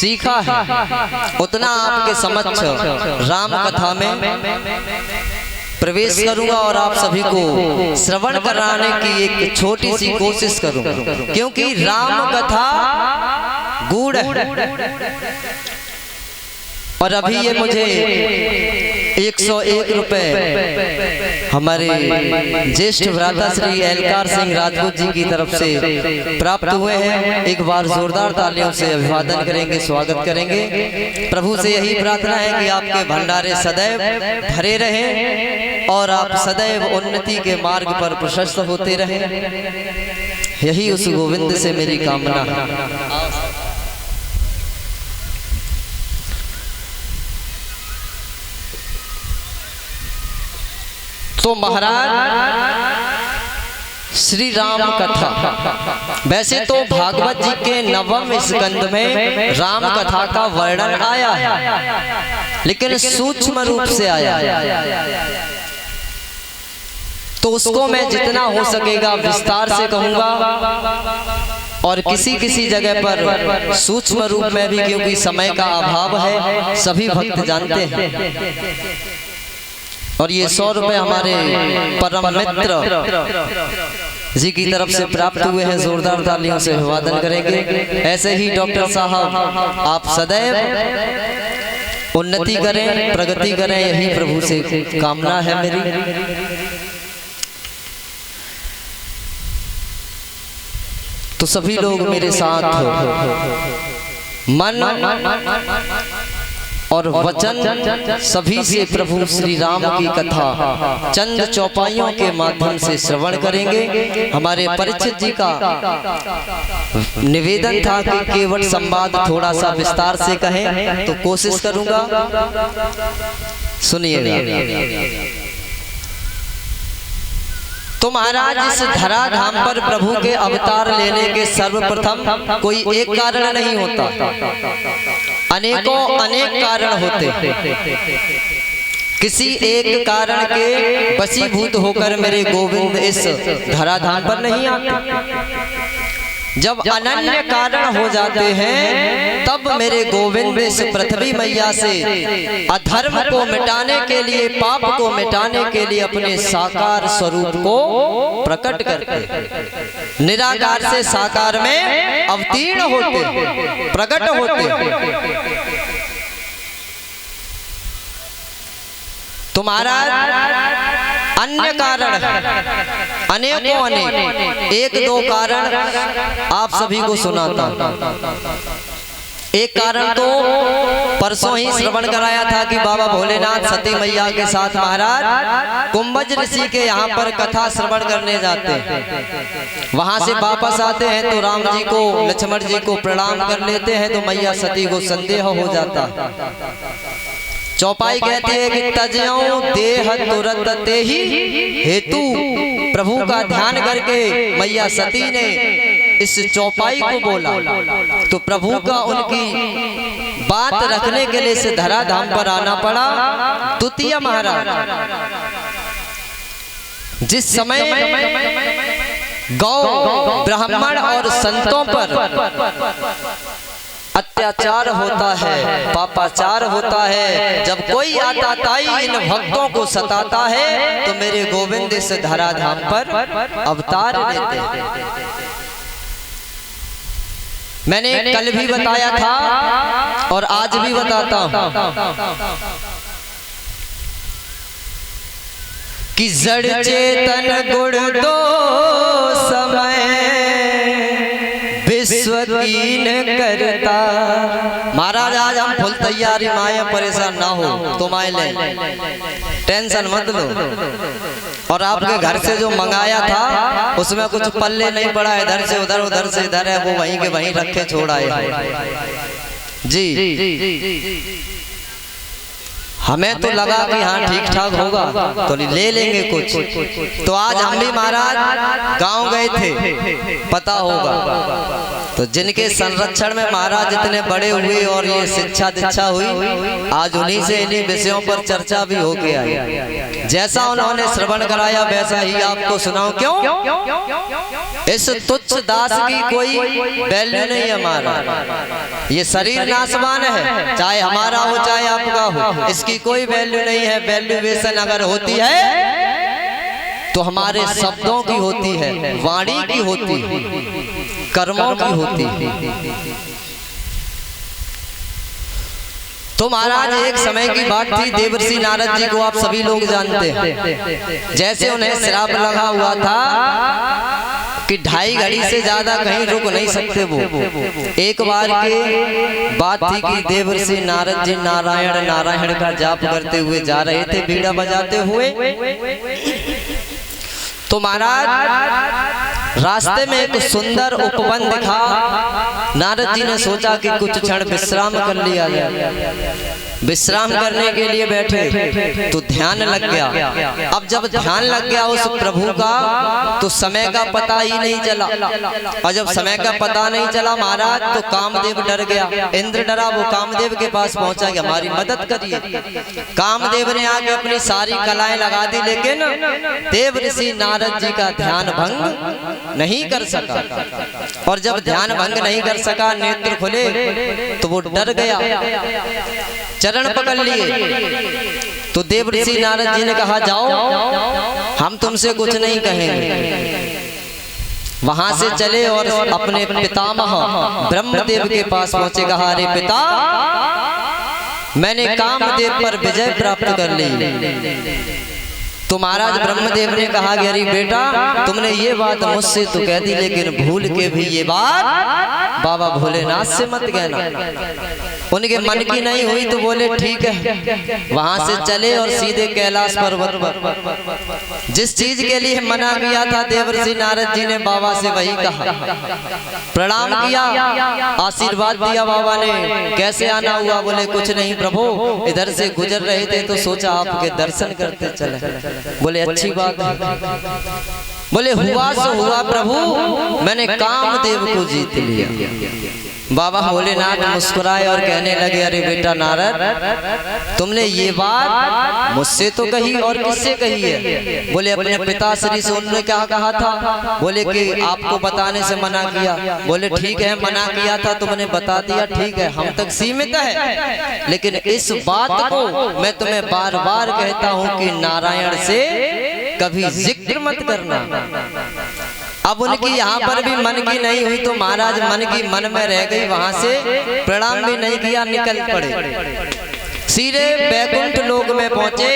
सीखा है उतना आपके समक्ष राम कथा में प्रवेश करूंगा और आप सभी को श्रवण कराने की एक छोटी सी कोशिश करूंगा, क्योंकि राम कथा गूढ़ है। और अभी ये मुझे 101 रुपए हमारे ज्येष्ठ भ्राता श्री एलकार सिंह राजपूत जी की तरफ से प्राप्त हुए हैं। एक बार जोरदार तालियों से अभिवादन करेंगे, स्वागत करेंगे। प्रभु से यही प्रार्थना है कि आपके भंडारे सदैव भरे रहें और आप सदैव उन्नति के मार्ग पर प्रशस्त होते रहें, यही उस गोविंद से मेरी कामना है। तो महाराज श्री राम कथा, वैसे तो भागवत जी के 9वें स्कंद में राम कथा का वर्णन आया है, लेकिन सूक्ष्म रूप से आया है, तो उसको मैं जितना हो सकेगा विस्तार से कहूंगा। और किसी किसी जगह पर सूक्ष्म रूप में भी, क्योंकि समय का अभाव है, सभी भक्त जानते हैं। और ये 100 रुपए हमारे परम मित्र जी की तरफ से प्राप्त हुए हैं, जोरदार तालियों से अभिवादन करेंगे। ऐसे ही डॉक्टर साहब आप सदैव उन्नति करें, प्रगति करें, यही प्रभु से कामना है मेरी। तो सभी लोग मेरे साथ मन और वचन सभी से प्रभु श्री राम की कथा चंद चौपाइयों के माध्यम से श्रवण करेंगे। हमारे परीक्षित जी का निवेदन था कि केवल संवाद थोड़ा सा विस्तार से कहें, तो कोशिश करूंगा, सुनिएगा। तो महाराज इस धराधाम पर प्रभु के अवतार लेने के सर्वप्रथम कोई एक कारण नहीं होता, अनेकों अनेक कारण होते। किसी एक कारण के वशीभूत होकर मेरे गोविंद इस धराधाम पर नहीं आते। जब अनन्य कारण हो जाते हैं तब मेरे गोविंद इस पृथ्वी मैया से अधर्म को मिटाने के लिए, पाप को मिटाने के लिए अपने साकार स्वरूप को प्रकट करते, निराकार से साकार में अवतीर्ण होते, प्रकट होते। तुम्हारा अन्य कारण अनेकों अनेक, एक दो कारण आप सभी को सुनाता। एक कारण तो परसों ही श्रवण कराया था कि बाबा भोलेनाथ सती मैया के साथ महाराज कुंभज ऋषि के यहाँ पर कथा श्रवण करने जाते हैं। वहां से वापस आते हैं तो राम जी को, लक्ष्मण जी को प्रणाम कर लेते हैं, तो मैया सती को संदेह हो जाता। चौपाई कहती है कि तजयौ देह तुरत ते ही हेतु। प्रभु का ध्यान करके मैया सती ने इस चौपाई को बोला, तो प्रभु का उनकी बात रखने के लिए इस धराधाम पर आना पड़ा। द्वितीय महाराज, जिस समय गौ ब्राह्मण और संतों पर अत्याचार होता है, पापाचार होता है, जब कोई आताताई इन भक्तों को सताता है, तो मेरे गोविंद इस धराधाम पर अवतार लेते हैं। मैंने कल भी बताया था और आज भी बताता हूं कि जड़ चेतन गुण दो समय विश्व कीन करता। महाराज आज हम फुल तैयारी, माया परेशान ना हो, तो माए ले, टेंशन मत लो। और आपके घर से जो मंगाया था उसमें कुछ पल्ले नहीं पड़ा, इधर से उधर, उधर से इधर है, वो वहीं के वहीं रखे छोड़ आए जी। हमें तो लगा कि हाँ ठीक ठाक होगा तो ले लेंगे कुछ। तो आज हम भी महाराज गांव गए थे, पता होगा, तो जिनके संरक्षण में महाराज इतने बड़े हुए और ये शिक्षा दीक्षा हुई, आज उन्हीं से इन्हीं विषयों पर चर्चा भी होके आई। जैसा उन्होंने श्रवण कराया वैसा ही आपको सुनाऊं। क्यों? इस तुच्छ दास की कोई वैल्यू नहीं हमारा। ये शरीर नाशवान है, चाहे हमारा हो चाहे आपका हो, इसकी कोई वैल्यू नहीं है। वैल्यूएशन अगर होती है तो हमारे शब्दों की होती है, वाणी की होती है, कर्मों की होती है। तो महाराज एक समय की बात थी, देवर्षि नारद जी को आप सभी लोग जानते हैं। जैसे उन्हें श्राप लगा हुआ था कि 2.5 घड़ी से ज्यादा कहीं रुक नहीं सकते वो। एक बार की बात थी कि देवर्षि नारद जी नारायण नारायण का जाप करते हुए जा रहे थे, बीड़ा बजाते हुए। तो महाराज रास्ते में एक सुंदर उपवन दिखा। नारद जी ने सोचा कि कुछ क्षण विश्राम कर लिया जाए। विश्राम करने के लिए बैठे तो ध्यान लग गया। अब जब ध्यान लग गया उस प्रभु का तो समय का पता ही नहीं चला। और जब समय का पता नहीं चला महाराज तो कामदेव डर गया, इंद्र डरा। वो कामदेव के पास पहुंचा कि हमारी मदद करिए। कामदेव ने आके अपनी सारी कलाएं लगा दी, लेकिन देवर्षि नारद जी का ध्यान भंग नहीं कर सका। और जब ध्यान भंग नहीं कर सका, नेत्र खुले तो वो डर गया, चरण पकड़ लिए। तो देवर्षि नारद जी ने कहा जाओ, हम तुमसे कुछ नहीं कहेंगे। वहां से चले और अपने पितामह ब्रह्मदेव के पास पहुंचे। कहा अरे पिता, मैंने कामदेव पर विजय प्राप्त कर ली। तो महाराज ब्रह्मदेव ने कहा कि अरे बेटा, तुमने ये बात मुझसे तो कह दी, लेकिन भूल के भी ये बात बाबा भोलेनाथ से मत कहना। उनके मन की नहीं हुई तो बोले ठीक है। वहां से चले और सीधे कैलाश पर्वत पर। जिस चीज के लिए मना किया था देवर्षि नारद जी ने बाबा से वही कहा। प्रणाम किया, आशीर्वाद दिया बाबा ने। कैसे आना हुआ? बोले कुछ नहीं प्रभु, इधर से गुजर रहे थे तो सोचा आपके दर्शन करते चले। बोले अच्छी बात है। बोले हुआ सो हुआ प्रभु, मैंने कामदेव को जीत लिया। बाबा भोलेनाथ मुस्कुराए और कहने लगे अरे बेटा नारद, तुमने ये बात मुझसे तो कही और किससे कही है? बोले अपने पिताश्री से। उन्होंने क्या कहा था? बोले कि आपको बताने से मना किया। बोले ठीक है, मना किया था तुमने बता दिया, ठीक है, हम तक सीमित है। लेकिन इस बात को मैं तुम्हें बार बार कहता हूँ कि नारायण से कभी जिक्र मत करना। अब उनकी यहाँ पर भी मन की नहीं हुई तो महाराज मन की मन में रह गई। वहां से प्रणाम भी नहीं किया, निकल पड़े। सीधे बैकुंठ लोक में पहुंचे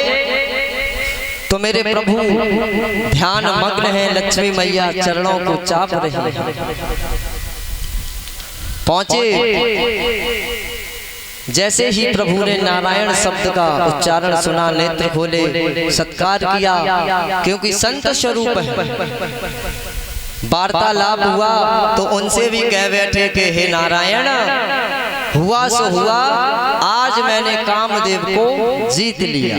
तो मेरे प्रभु ध्यान मग्न है, लक्ष्मी मैया चरणों को चाप रही है। पहुंचे, जैसे ही प्रभु ने नारायण शब्द का उच्चारण सुना, नेत्र खोले, सत्कार किया, क्योंकि संत स्वरूप है। वार्तालाप हुआ तो उनसे भी कह बैठे कि हे नारायण, हुआ सो हुआ, आज मैंने कामदेव को जीत लिया।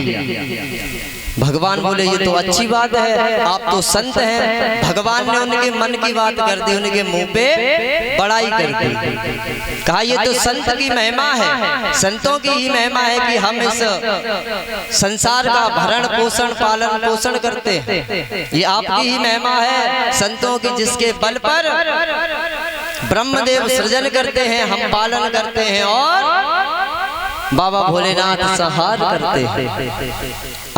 भगवान बोले ये तो अच्छी बात है, आप तो संत हैं। भगवान ने उनके मन की बात कर दी, उनके मुंह पे बड़ाई कर दी। कहा ये तो संत की महिमा है, संतों की ही महिमा है कि हम इस संसार का भरण पोषण पालन पोषण करते हैं। ये आपकी ही महिमा है संतों की, जिसके बल पर ब्रह्मदेव सृजन करते हैं, हम पालन करते हैं और बाबा भोलेनाथ संहार करते हैं।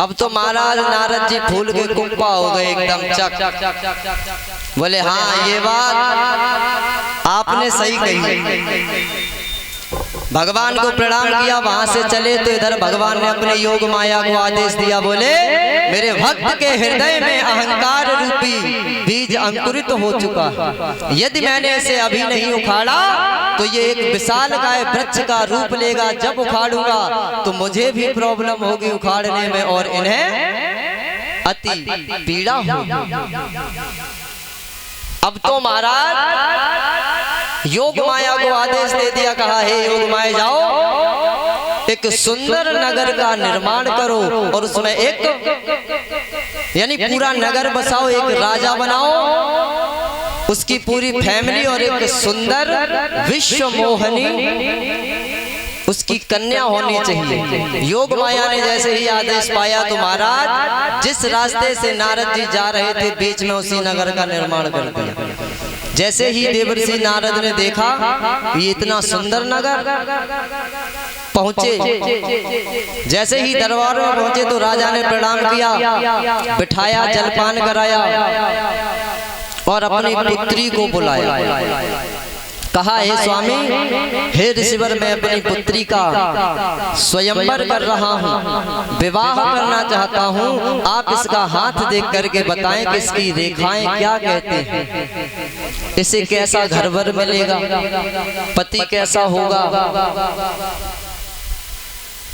अब तो महाराज नारद जी फूल के कुंपा हो गए एकदम चक। बोले हाँ ये बात आपने सही कही। भगवान को प्रणाम किया, वहां से चले तो इधर भगवान ने अपने योग माया को आदेश दिया। बोले मेरे भक्त के हृदय में अहंकार रूपी बीज अंकुरित हो चुका है। यदि मैंने इसे अभी नहीं उखाड़ा तो ये एक विशालकाय वृक्ष का रूप लेगा। जब उखाड़ूंगा तो मुझे भी प्रॉब्लम होगी उखाड़ने में और इन्हें अति पीड़ा होगी। अब तो महाराज योग माया को आदेश दे दिया, कहा हे योग माया जाओ एक सुंदर नगर का निर्माण करो और उसमें एक यानी पूरा नगर बसाओ, एक राजा बनाओ, उसकी पूरी फैमिली और एक सुंदर विश्व मोहनी उसकी कन्या होनी चाहिए। योग माया ने जैसे ही आदेश पाया तो महाराज जिस रास्ते से नारद जी जा रहे थे बीच में उसी नगर का निर्माण कर दिया। जैसे ही देवर्षि नारद ने देखा ये इतना सुंदर नगर, पहुंचे। जैसे ही दरबार में पहुंचे तो राजा ने प्रणाम किया, बिठाया, जलपान कराया और अपनी पुत्री को बुलाया। कहा, हे स्वामी, हे ऋषिवर, मैं अपनी पुत्री का स्वयंवर कर रहा हूँ, विवाह करना चाहता हूँ। आप इसका हाथ देख करके बताएं कि इसकी रेखाएं क्या कहते हैं, इसे कैसा घरवर मिलेगा, पति कैसा होगा।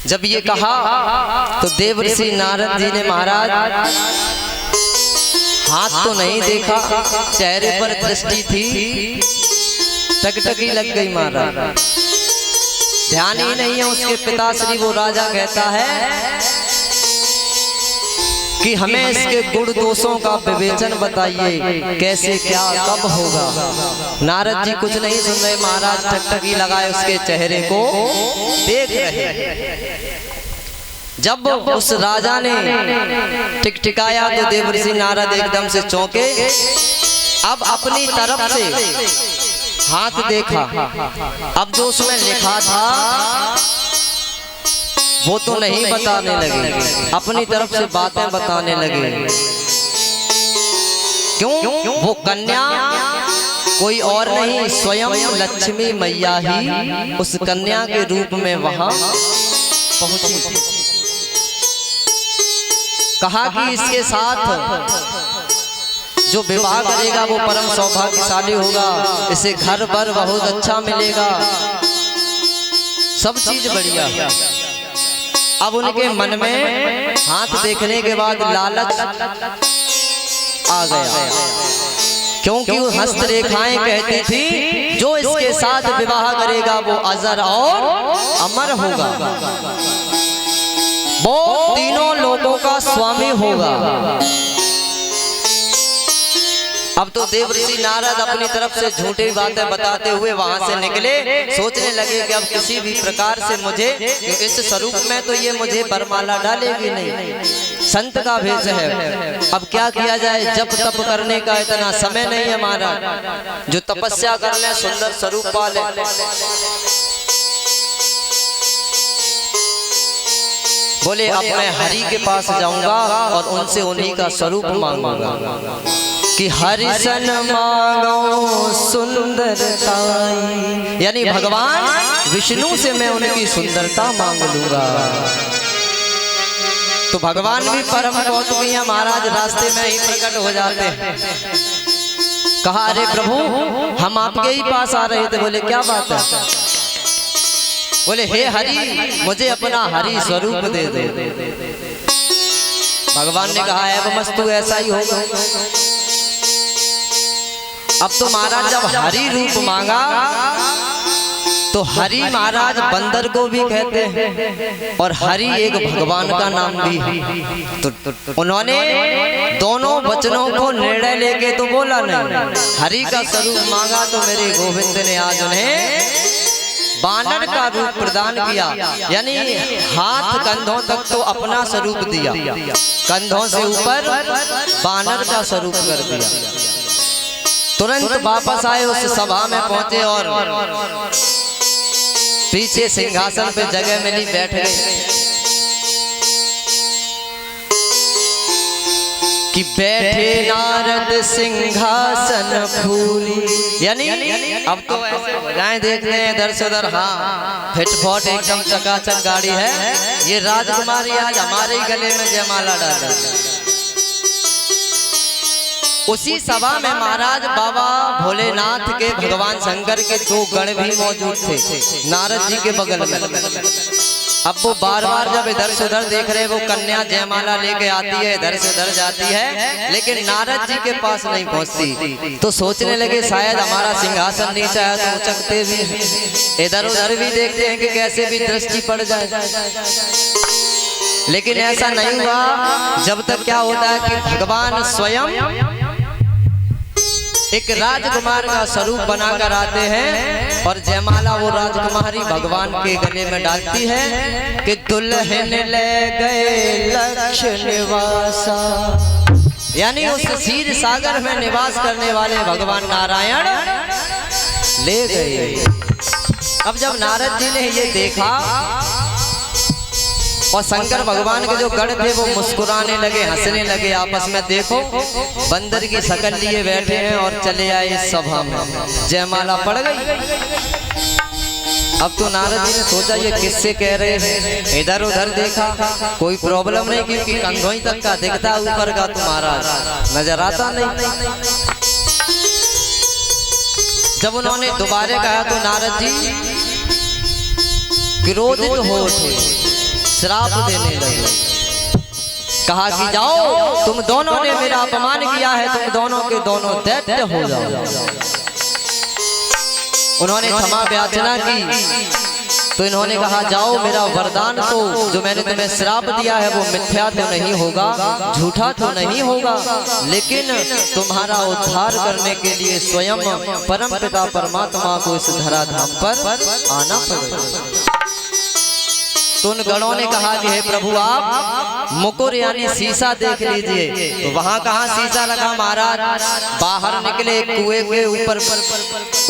जब ये कहा तो देवर्षि नारद जी ने महाराज हाथ तो नहीं देखा, चेहरे पर दृष्टि थी, टकटकी लग गई महाराज, ध्यान ही नहीं है उसके पिताश्री। वो राजा कहता है कि हमें इसके गुण दोषों का विवेचन बताइए, कैसे क्या कब होगा। नारद जी कुछ नहीं सुन रहे, महाराज टकटकी लगाए उसके चेहरे को देख रहे। जब उस राजा ने टिकटिकाया तो देवर्षि नारद एकदम से चौंके। अब अपनी तरफ से हाथ देखा, अब जो उसमें लिखा था वो तो नहीं बताने लगे, अपनी तरफ से बातें बताने लगे। क्यों? वो कन्या कोई और नहीं, स्वयं लक्ष्मी मैया ही उस कन्या के रूप में वहां पहुंची। कहा कि इसके साथ जो विवाह करेगा वो परम सौभाग्यशाली होगा, इसे घर पर बहुत अच्छा मिलेगा, सब चीज बढ़िया। अब उनके मन में हाथ देखने के बाद लालच आ गया, क्योंकि वो हस्तरेखाएं कहती थी जो इसके साथ विवाह करेगा वो अजर और अमर होगा, वो तीनों लोगों का स्वामी होगा। अब तो देवर्षि नारद अपनी तरफ से झूठी बातें बताते हुए वहां से निकले, सोचने लगे कि अब किसी भी प्रकार से मुझे, इस स्वरूप में तो ये मुझे बरमाला डालेगी नहीं, संत का भेष है, अब क्या किया जाए। जप तप करने का इतना समय नहीं है हमारा, जो तपस्या कर ले, सुंदर स्वरूप पा ले। बोले अब मैं हरि के पास जाऊंगा और उनसे उन्हीं का स्वरूप मांगूंगा कि हरि सन मांगो सुंदरता, यानी भगवान विष्णु से मैं उनकी सुंदरता मांग लूंगा। तो भगवान भी परम कौतुकी है महाराज, रास्ते में ही प्रकट हो जाते हैं। कहा, अरे प्रभु, हम आपके ही पास आ रहे थे। बोले क्या बात है? बोले हे हरि, मुझे अपना हरि स्वरूप दे दे। भगवान ने कहा, है मस्तु ऐसा ही होगा। अब तो महाराज जब हरि रूप मांगा तो हरि महाराज बंदर को भी कहते हैं और हरि एक भगवान का नाम भी है। तो उन्होंने दोनों वचनों को निर्णय लेके तो बोला नहीं, हरि का स्वरूप मांगा तो मेरे गोविंद ने आज उन्हें बानर का रूप प्रदान किया, यानी हाथ कंधों तक तो अपना स्वरूप दिया, कंधों से ऊपर बानर का स्वरूप कर दिया। तुरंत वापस आए, उस सभा में पहुंचे और पीछे सिंहासन पे जगह मिली, बैठ गए कि बैठे नारद सिंहासन फूली। यानी अब तो ऐसे बजाएं देखते हैं इधर से उधर, हाँ फिटफॉट एकदम चकाचक गाड़ी है। ये राजकुमारी आज हमारे ही गले में जयमाला डाले। उसी सभा में महाराज बाबा भोलेनाथ के, भगवान शंकर के दो गण भी मौजूद थे नारद जी के बगल में। अब वो बार बार जब इधर से उधर देख रहे, वो कन्या जयमाला लेके आती है, इधर से उधर जाती है, लेकिन नारद जी के पास नहीं पहुंचती। तो सोचने लगे शायद हमारा सिंहासन नीचा है तो उचकते भी, इधर उधर भी देखते हैं कि कैसे भी दृष्टि पड़ जाए, लेकिन ऐसा नहीं हुआ। जब तक क्या होता है कि भगवान स्वयं एक राजकुमार का स्वरूप बनाकर आते हैं और जयमाला वो राजकुमारी भगवान के गले में डालती है कि दुल्हन ले गए लक्ष्य निवासा। यानी उस क्षीर सागर में निवास करने वाले भगवान नारायण ले गए। अब जब नारद जी ने ये देखा और शंकर भगवान के जो गण थे वो मुस्कुराने लगे, हंसने लगे आपस में। देखो बंदर की शकल लिए बैठे हैं और चले आए इस सभा में, जयमाला पड़ गई। अब तो नारद जी ने सोचा ये किससे कह रहे हैं, इधर उधर देखा, कोई प्रॉब्लम नहीं क्योंकि कंधों तक का दिखता, ऊपर का तो महाराज नजर आता नहीं। जब उन्होंने दोबारा कहा तो नारद जी क्रोधित हो उठे, श्राप देने लगे। कहा कि जाओ, तुम दोनों ने मेरा अपमान किया है, तुम दोनों के दोनों दैत्य हो जाओ। उन्होंने क्षमा याचना की तो इन्होंने कहा जाओ, मेरा वरदान तो जो मैंने तुम्हें श्राप दिया है वो मिथ्या तो नहीं होगा, झूठा तो नहीं होगा, लेकिन तुम्हारा उद्धार करने के लिए स्वयं परम पिता परमात्मा को इस धराधाम पर आना पड़ेगा। तो उन गणों ने कहा कि हे प्रभु आप मुकुर यानी शीशा देख लीजिए। तो वहां कहाँ शीशा रखा महाराज, बाहर निकले कुएं के ऊपर,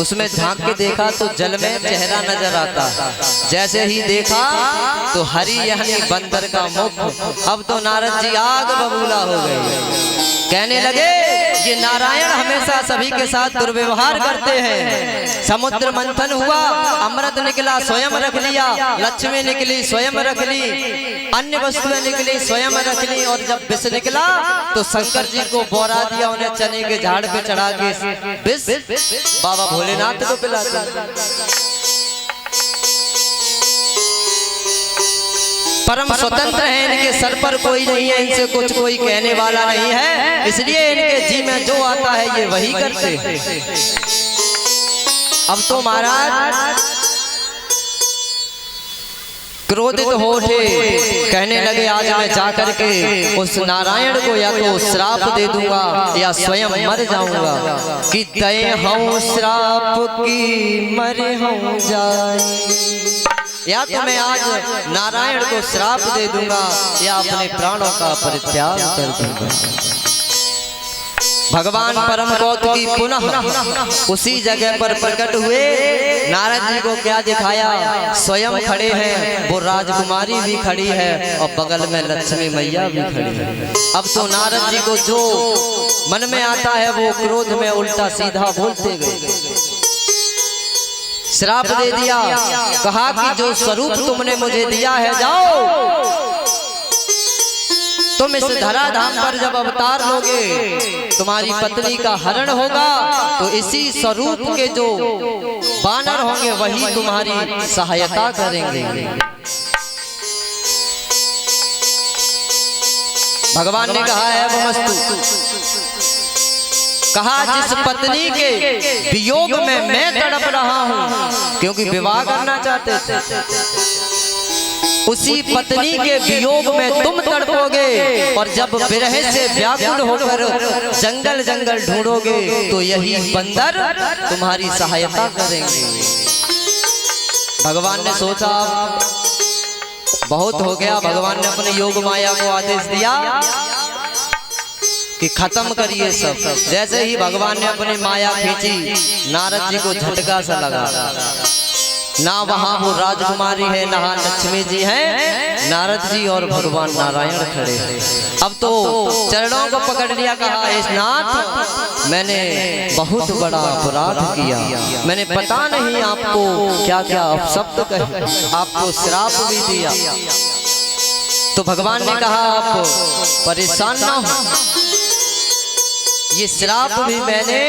उसमें झांक के देखा तो जल में चेहरा नजर आता। जैसे ही देखा तो हरि यानी बंदर का मुख। अब तो नारद जी आग बबूला हो गए, कहने लगे ये नारायण हमेशा सभी के साथ दुर्व्यवहार करते हैं। समुद्र मंथन हुआ, अमृत निकला स्वयं रख लिया, लक्ष्मी निकली स्वयं रख ली, अन्य वस्तुएं निकली स्वयं रख ली, और जब विष निकला तो शंकर जी को बोरा दिया, उन्हें चने के झाड़ पे चढ़ा के विष बाबा भोलेनाथ को पिलाते। परम स्वतंत्र है, इनके सर पर कोई नहीं है, इनसे कुछ कोई कहने वाला नहीं है, इसलिए इनके जी में जो आता है ये वही करते हैं। अब तो महाराज क्रोधित हो उठे, कहने लगे आज मैं जाकर के उस नारायण को या तो श्राप दे दूंगा या स्वयं मर जाऊंगा, कि दे हूं श्राप की मरे हूं जाए, या तो मैं आज नारायण को श्राप दे दूंगा या अपने प्राणों का परित्याग कर दूंगा। भगवान परम कौतुकी पुनः उसी जगह पर प्रकट हुए। नारद जी को क्या दिखाया, स्वयं खड़े हैं, वो राजकुमारी भी खड़ी है और बगल में लक्ष्मी मैया भी खड़ी है। अब तो नारद जी को जो मन में आता है वो क्रोध में उल्टा सीधा बोलते गए, श्राप दे दिया। कहा कि जो स्वरूप तुमने मुझे दिया है, जाओ तुम इस धराधाम पर जब अवतार लोगे तुम्हारी पत्नी का हरण होगा, तो इसी स्वरूप के जो बानर होंगे वही तुम्हारी सहायता करेंगे। भगवान ने कहा है वो वस्तु, कहा जिस पत्नी के वियोग में मैं तड़प रहा हूं, क्योंकि विवाह करना चाहते थे, उसी पत्नी के वियोग में तुम तड़पोगे, और जब विरह से व्याकुल होकर जंगल जंगल ढूंढोगे तो यही बंदर तुम्हारी सहायता करेंगे। भगवान ने सोचा बहुत हो गया, भगवान ने अपने योग माया को आदेश दिया कि खत्म करिए सब। जैसे ही भगवान ने अपनी माया खींची, नारद जी को झटका सा लगा, ना वहां वो राजकुमारी है ना लक्ष्मी जी है, नारद जी और भगवान नारायण खड़े हैं। अब तो चरणों को पकड़ लिया, कहा हे नाथ मैंने बहुत बड़ा अपराध किया, मैंने पता नहीं आपको क्या क्या अपशब्द कहे, आपको श्राप भी दिया। तो भगवान ने कहा आप परेशान ना हो, ये श्राप भी मैंने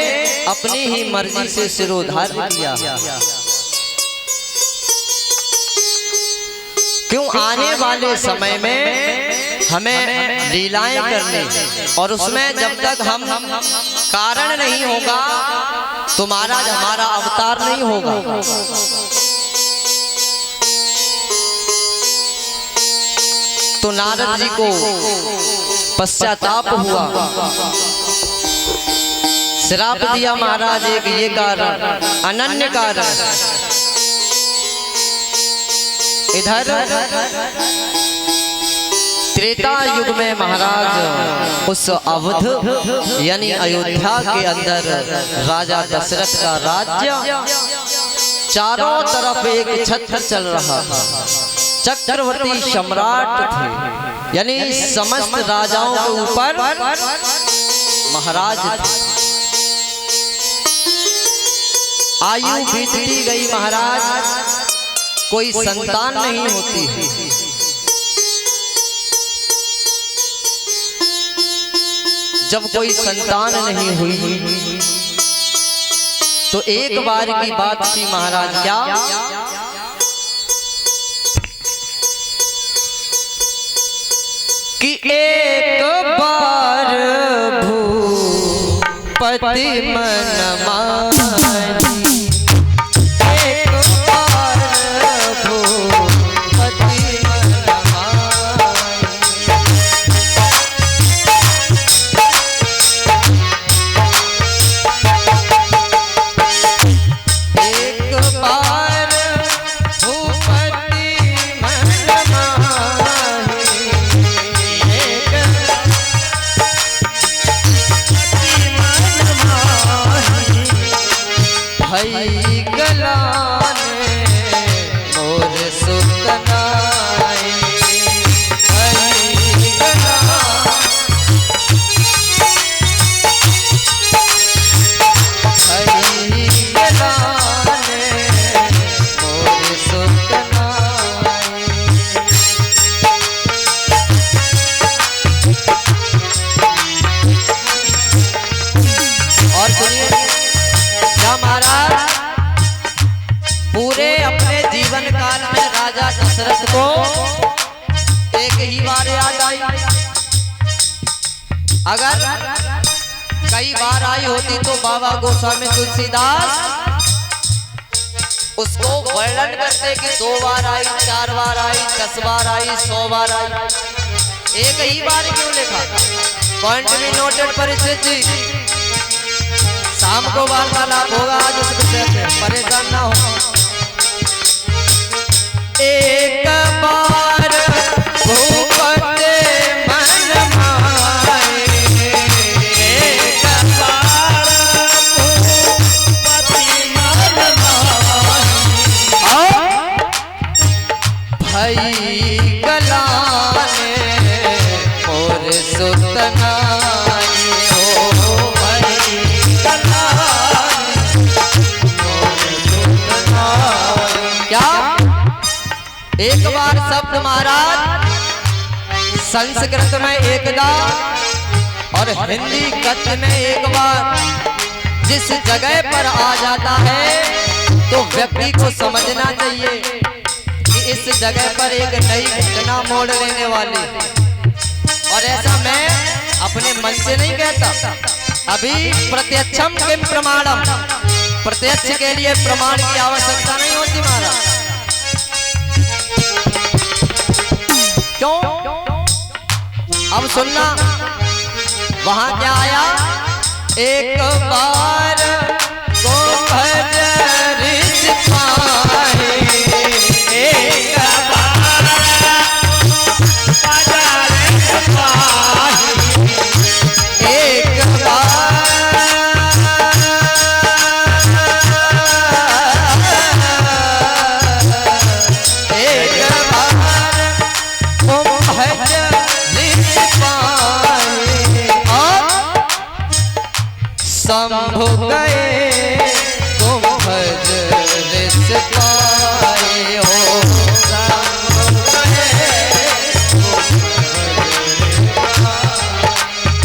अपनी ही मर्जी से सिरोधार्य किया, क्यों आने वाले समय में हमें लीलाएं करनी, और उसमें जब तक हम कारण नहीं होगा तो महाराज हमारा अवतार नहीं होगा। तो नारद जी को पश्चाताप हुआ, श्राप दिया महाराज एक ये कारण, अनन्य कारण। त्रेता युग में महाराज उस अवध यानी अयोध्या के अंदर राजा दशरथ का राज्य चारों तरफ एक छत्र चल रहा था। चक्रवर्ती सम्राट थे, यानी समस्त राजाओं के ऊपर महाराज थे। आयु बीतती गई महाराज, कोई संतान नहीं होती है। जब कोई संतान नहीं हुई तो एक बार की बात थी महाराज, क्या कि एक बार भूपति मन मानी, दशरथ को एक ही बार याद आई। अगर कई बार आई होती तो बाबा गोस्वामी तुलसीदास उसको वर्णन करते कि 2 बार आई, 4 बार आई, 10 बार आई, 100 बार आई। एक ही बार क्यों लिखा? पॉइंट भी नोटेड परिचित जी। शाम को वार्तालाप होगा आज उस विषय पे, परेशान ना हो। एक बार भूपति मन माए, एक बार भूपति मन माए, भई गलाने और सुतनाई, ओ भई गलाने और सुतनाई। क्या एक बार शब्द महाराज संस्कृत में एकदा और हिंदी गद्य में एक बार जिस जगह पर आ जाता है तो व्यक्ति को समझना चाहिए कि इस जगह पर एक नई घटना मोड़ लेने वाली। और ऐसा मैं अपने मन से नहीं कहता। अभी प्रत्यक्षम किम प्रमाणम, प्रत्यक्ष के लिए प्रमाण की आवश्यकता नहीं होती महाराज। क्यों? अब सुनना, वहां क्या आया? एक बार को भज ऋषि पाहे, एक बार भज ऋषि पाहे, एक बार शंभु गए तुम भज ऋषि पाए हो,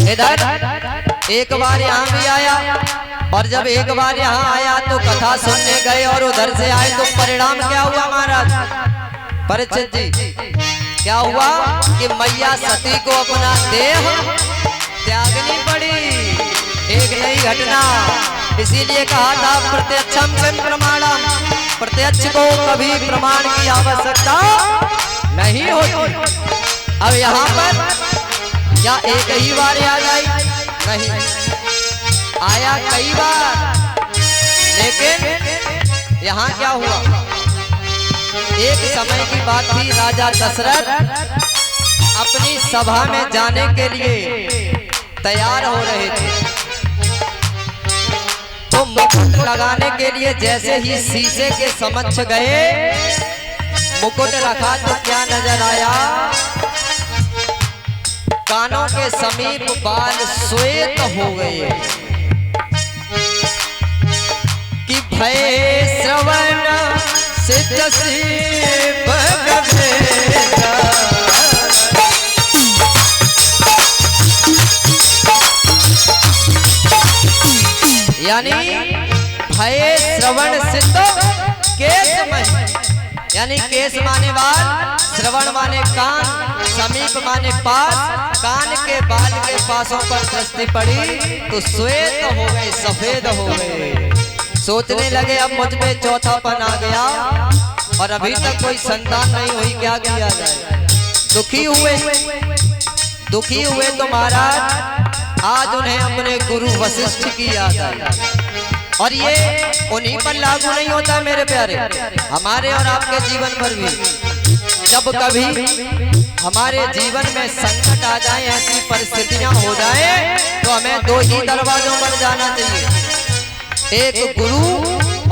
इधर एक बार यहाँ भी आया और जब एक बार यहाँ आया तो कथा सुनने गए और उधर से आए तो परिणाम क्या हुआ महाराज? परिचित जी, क्या हुआ कि मैया सती को अपना देह त्यागनी पड़ी। एक नई घटना, इसीलिए कहा था प्रत्यक्षम किम प्रमाणम, प्रत्यक्ष को कभी प्रमाण की आवश्यकता नहीं होती। अब यहाँ पर क्या एक ही बार याद आई? नहीं, आया कई बार। लेकिन यहाँ क्या हुआ? एक समय की बात थी, राजा दशरथ अपनी सभा में जाने के लिए तैयार हो रहे थे, तो मुकुट लगाने के लिए जैसे ही शीशे के समक्ष गए, मुकुट रखा तो क्या नजर आया, कानों के समीप बाल श्वेत हो गए कि भय श्रवण सिद्ध शिव गवेदा। यानी भय श्रवण सिद्ध केस मही, यानी केस माने बाल, श्रवण माने कान, समीप माने पास, कान के बाल के पासों पर दृष्टि पड़ी तो श्वेत हो गए, सफेद हो गए। सोचने लगे अब मुझ पे चौथापन आ गया और अभी तक कोई संतान नहीं हुई, क्या किया जाए। दुखी हुए तो महाराज आज उन्हें अपने गुरु वशिष्ठ की याद आई। और ये उन्हीं पर लागू नहीं होता मेरे प्यारे, हमारे और आपके जीवन पर भी। जब कभी हमारे जीवन में संकट आ जाए, ऐसी परिस्थितियां हो जाए, तो हमें दो ही दरवाजों पर जाना चाहिए, एक गुरु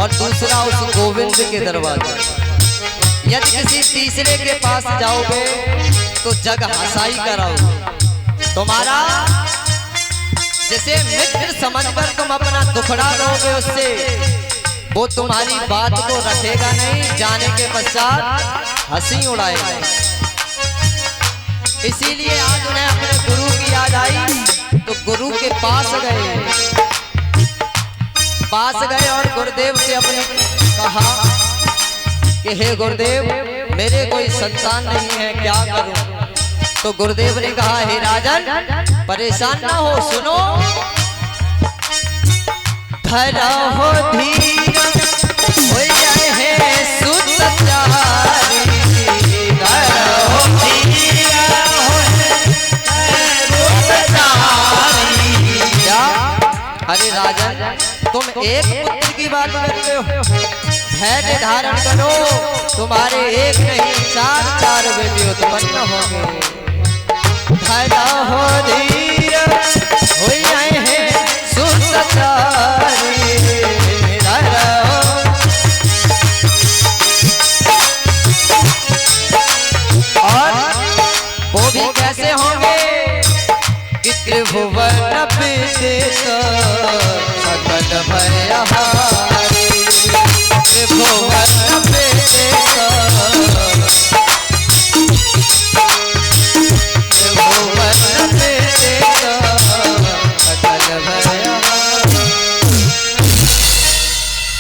और दूसरा उस गोविंद के दरवाजे। यदि किसी तीसरे के पास जाओगे तो जग हंसाई कराओगे। तुम्हारा जिसे मित्र समझकर तुम अपना दुखड़ा दोगे उससे, वो तुम्हारी बात को रखेगा नहीं, जाने के पश्चात हंसी उड़ाएगा। इसीलिए आज उन्हें अपने गुरु की याद आई तो गुरु के पास गए और गुरुदेव से अपने कहा कि हे गुरुदेव, मेरे कोई संतान नहीं है, क्या करूं। तो गुरुदेव ने कहा, हे राजन परेशान ना हो, सुनो। धरा हो धीर हो जाए है सुतचारी, धरा हो धीर हो सुतचारी। क्या? अरे राजन, तुम एक पुत्र की बात करते हो, धैर्य धारण करो, तुम्हारे एक नहीं चार बेटे उत्पन्न होंगे। धरा हो धीर हो जाए हैं सुतचारी, धरा हो। और वो भी कैसे होंगे कि त्रिभुवन विदित सकल भयहारी, त्रिभुवन विदित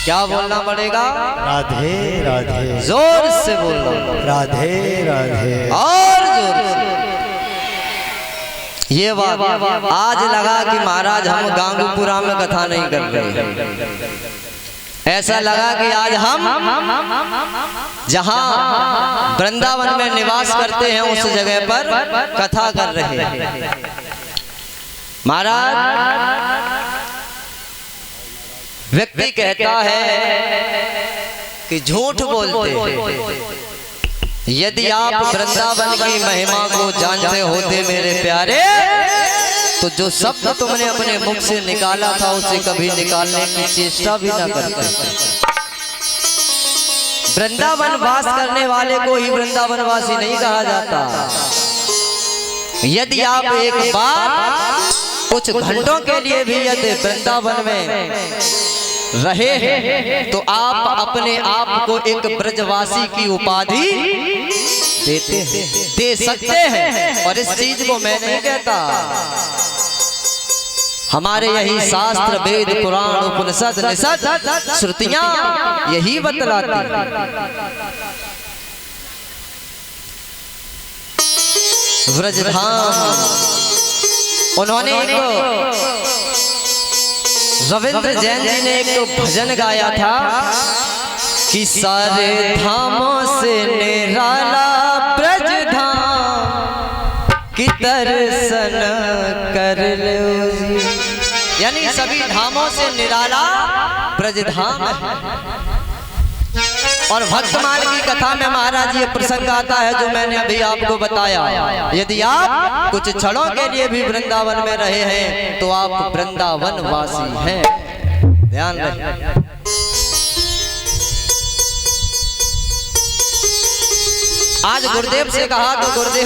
क्या बोलना पड़ेगा? राधे राधे, जोर से बोलना, राधे राधे, और जोर से। ये बात आज लगा कि महाराज हम गांगूपुरा में कथा नहीं कर रहे, ऐसा लगा कि आज हम जहां वृंदावन में निवास करते हैं उस जगह पर कथा कर रहे हैं। महाराज व्यक्ति कहता है कि झूठ बोलते, यदि आप वृंदावन की महिमा को जानते होते मेरे प्यारे, तो जो शब्द तुमने अपने मुख से निकाला था उसे कभी निकालने की चेष्टा भी ना करते। वृंदावन वास करने वाले को ही वृंदावनवासी नहीं कहा जाता। यदि आप एक बार कुछ घंटों के लिए भी यदि वृंदावन में रहे हैं तो आप अपने आप को एक ब्रजवासी की उपाधि दे सकते हैं। और इस चीज को मैं नहीं कहता, हमारे यही शास्त्र वेद पुराण उपनिषद निषद श्रुतियां यही बतलाती। व्रजधाम, उन्होंने रविंद्र जैन जी ने एक भजन गाया था कि सारे धामों से निराला ब्रज धाम की दर्शन कर लो जी। यानी सभी धामों से निराला ब्रज धाम है। और भक्तमाल की कथा में महाराज ये प्रसंग आता है जो मैंने अभी आपको बताया। यदि आप कुछ क्षणों के लिए भी वृंदावन में रहे हैं तो आप वृंदावन वासी हैं, ध्यान रखें। आज गुरुदेव से कहा तो गुरुदेव